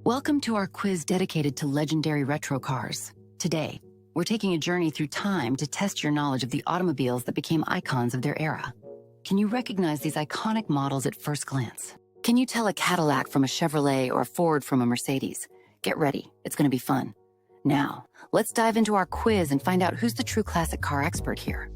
Welcome to our quiz dedicated to legendary retro cars. Today, we're taking a journey through time to test your knowledge of the automobiles that became icons of their era. Can you recognize these iconic models at first glance? Can you tell a Cadillac from a Chevrolet or a Ford from a Mercedes? Get ready, it's going to be fun. Now, let's dive into our quiz and find out who's the true classic car expert here.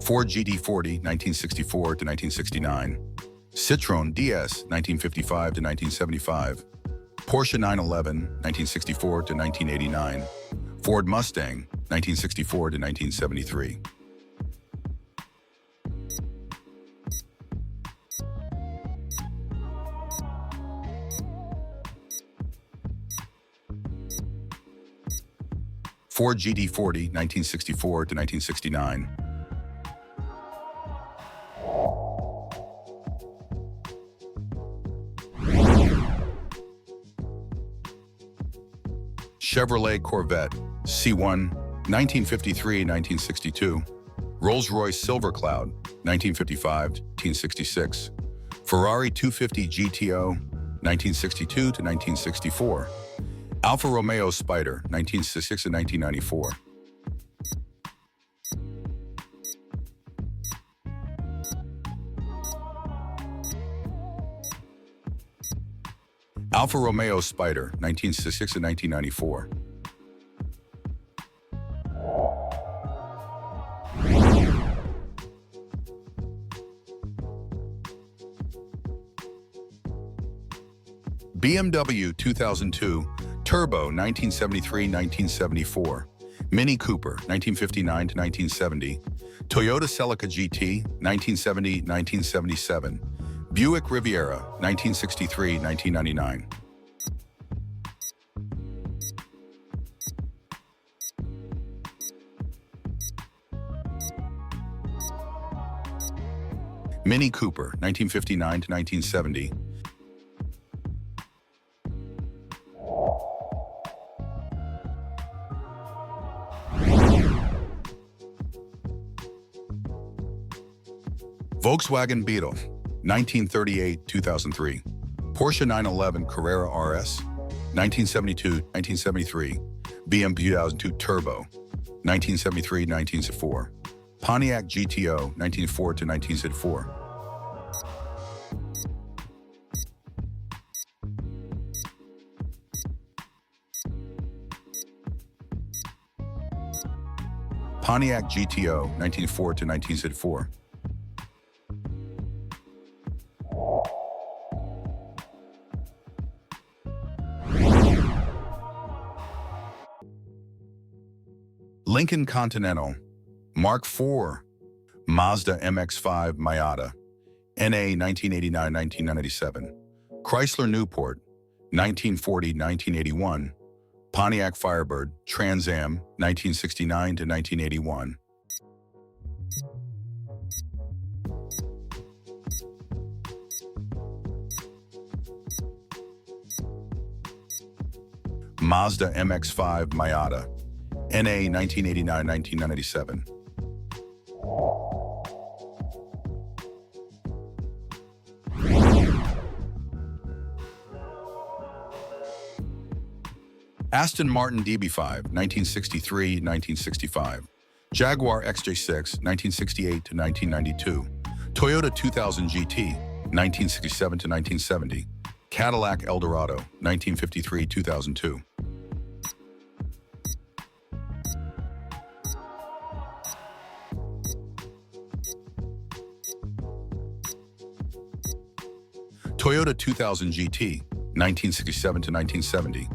Ford GT40, 1964 to 1969. Citroën DS, 1955 to 1975. Porsche 911, 1964 to 1989. Ford Mustang, 1964 to 1973. Ford GT40, 1964 to 1969. Chevrolet Corvette C1, 1953-1962. Rolls-Royce Silver Cloud, 1955-1966. Ferrari 250 GTO, 1962 to 1964. Alfa Romeo Spider, 1966 to 1994. Alfa Romeo Spider, 1966 to 1994. BMW 2002 Turbo, 1973-1974. Mini Cooper, 1959 to 1970. Toyota Celica GT, 1970-1977. Buick Riviera, 1963-1999. Mini Cooper, 1959 to 1970. Volkswagen Beetle, 1938-2003. Porsche 911 Carrera RS, 1972-1973. BMW 2002 Turbo, 1973-1974. Pontiac GTO, 1904-1974. Pontiac GTO, 1904-1974. Lincoln Continental, Mark IV, Mazda MX-5 Miata, NA 1989-1997, Chrysler Newport, 1940-1981, Pontiac Firebird, Trans Am, 1969 to 1981. Mazda MX-5 Miata, NA 1989-1997. Aston Martin DB5, 1963-1965. Jaguar XJ6, 1968 to 1992. Toyota 2000 GT, 1967 to 1970. Cadillac Eldorado, 1953-2002. Toyota 2000 GT, 1967 to 1970.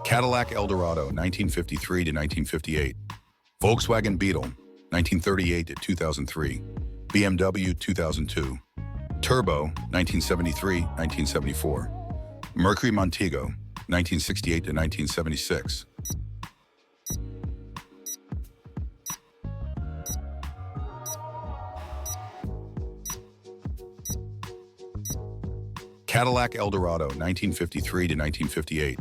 Cadillac Eldorado, 1953 to 1958. Volkswagen Beetle, 1938 to 2003. BMW 2002. Turbo, 1973-1974. Mercury Montego, 1968 to 1976. Cadillac Eldorado, 1953 to 1958.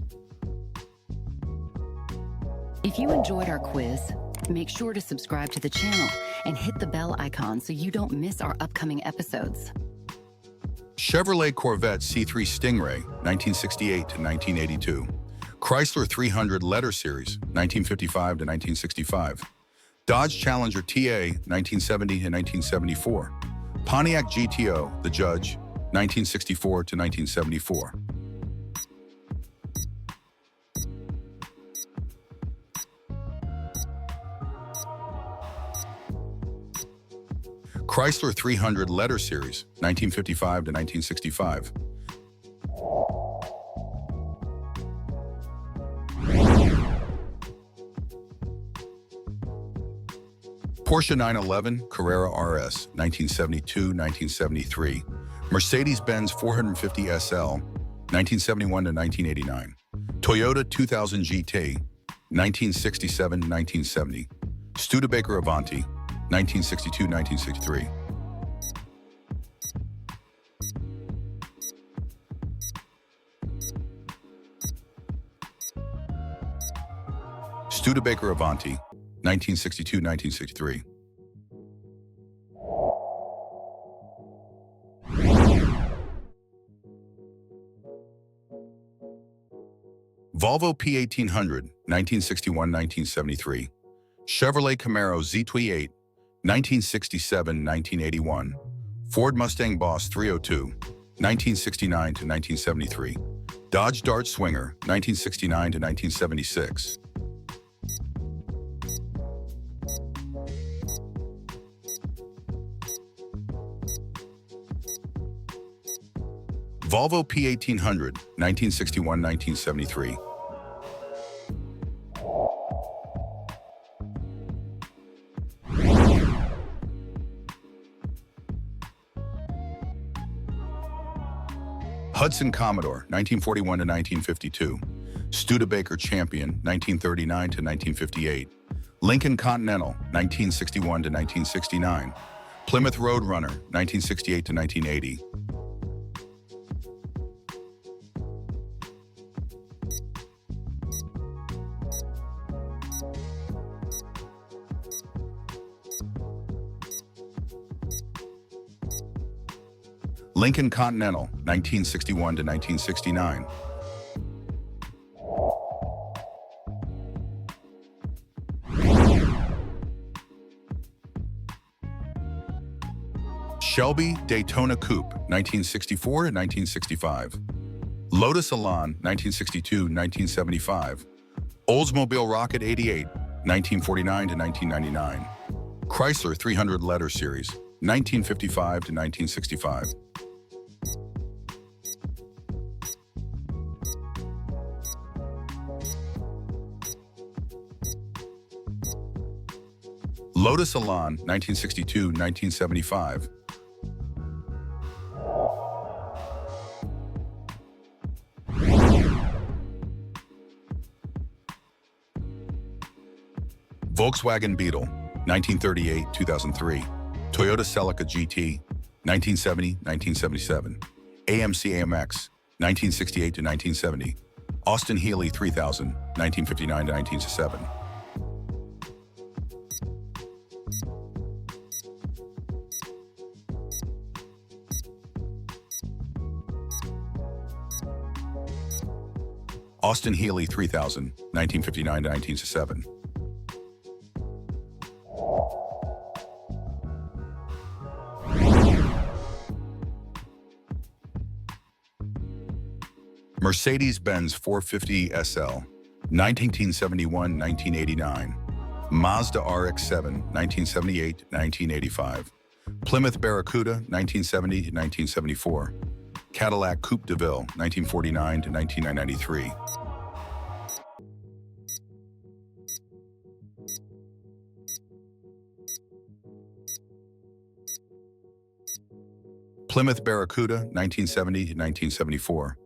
If you enjoyed our quiz, make sure to subscribe to the channel and hit the bell icon so you don't miss our upcoming episodes. Chevrolet Corvette C3 Stingray, 1968 to 1982. Chrysler 300 Letter Series, 1955 to 1965. Dodge Challenger TA, 1970 to 1974. Pontiac GTO, The Judge, 1964 to 1974. Chrysler 300 Letter Series, 1955 to 1965. Porsche 911 Carrera RS, 1972-1973. Mercedes-Benz 450 SL, 1971 to 1989. Toyota 2000 GT, 1967-1970. Studebaker Avanti, 1962-1963. Studebaker Avanti, 1962-1963. Volvo P1800, 1961-1973. Chevrolet Camaro Z28, 1967-1981. Ford Mustang Boss 302, 1969 to 1973. Dodge Dart Swinger, 1969 to 1976. Volvo P1800, 1961-1973. Hudson Commodore, 1941 to 1952. Studebaker Champion, 1939 to 1958. Lincoln Continental, 1961 to 1969. Plymouth Roadrunner, 1968 to 1980. Lincoln Continental, 1961 to 1969. Shelby Daytona Coupe, 1964 to 1965. Lotus Elan, 1962-1975. Oldsmobile Rocket 88, 1949 to 1999. Chrysler 300 Letter Series, 1955 to 1965. Lotus Elan, 1962-1975. Volkswagen Beetle, 1938-2003. Toyota Celica GT, 1970-1977. AMC AMX, 1968-1970. Austin Healey 3000, 1959-1907. Austin Healey 3000, 1959-1907. Mercedes-Benz 450 SL, 1971-1989. Mazda RX-7, 1978-1985. Plymouth Barracuda, 1970-1974. Cadillac Coupe de Ville, 1949-1993. Plymouth Barracuda, 1970-1974.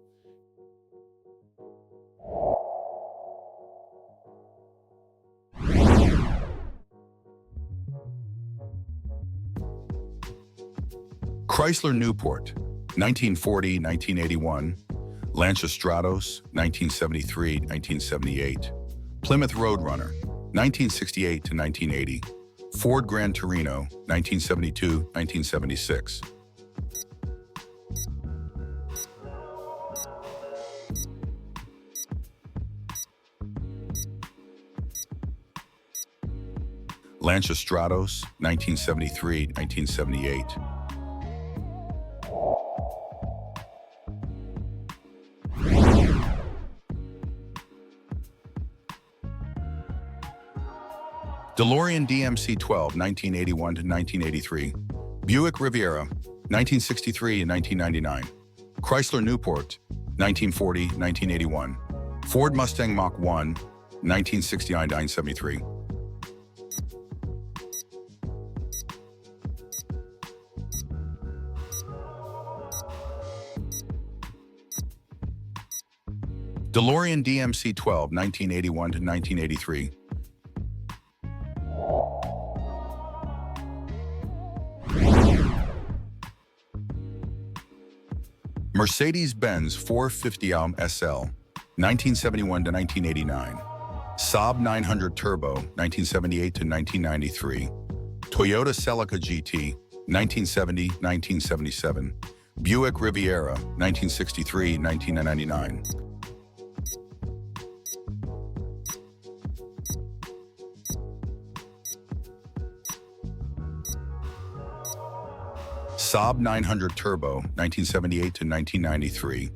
Chrysler Newport, 1940, 1981. Lancia Stratos, 1973, 1978. Plymouth Roadrunner, 1968 to 1980. Ford Gran Torino, 1972, 1976. Lancia Stratos, 1973, 1978. DeLorean DMC-12, 1981 to 1983. Buick Riviera, 1963 and 1999. Chrysler Newport, 1940, 1981. Ford Mustang Mach 1, 1969 to 1973. DeLorean DMC-12, 1981 to 1983. Mercedes-Benz 450 SL, 1971 to 1989. Saab 900 Turbo, 1978 to 1993. Toyota Celica GT, 1970-1977. Buick Riviera, 1963-1999. Saab 900 Turbo, 1978 to 1993.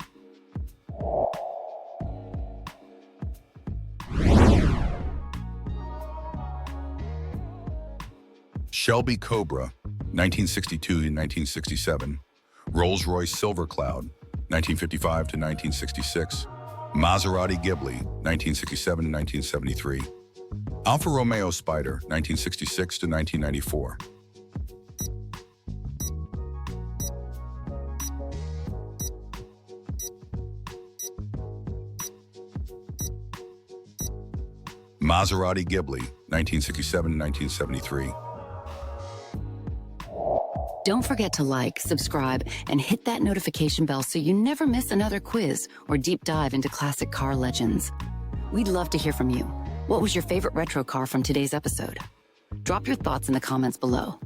Shelby Cobra, 1962 to 1967. Rolls-Royce Silver Cloud, 1955 to 1966. Maserati Ghibli, 1967 to 1973. Alfa Romeo Spider, 1966 to 1994. Maserati Ghibli, 1967 to 1973. Don't forget to like, subscribe, and hit that notification bell so you never miss another quiz or deep dive into classic car legends. We'd love to hear from you. What was your favorite retro car from today's episode? Drop your thoughts in the comments below.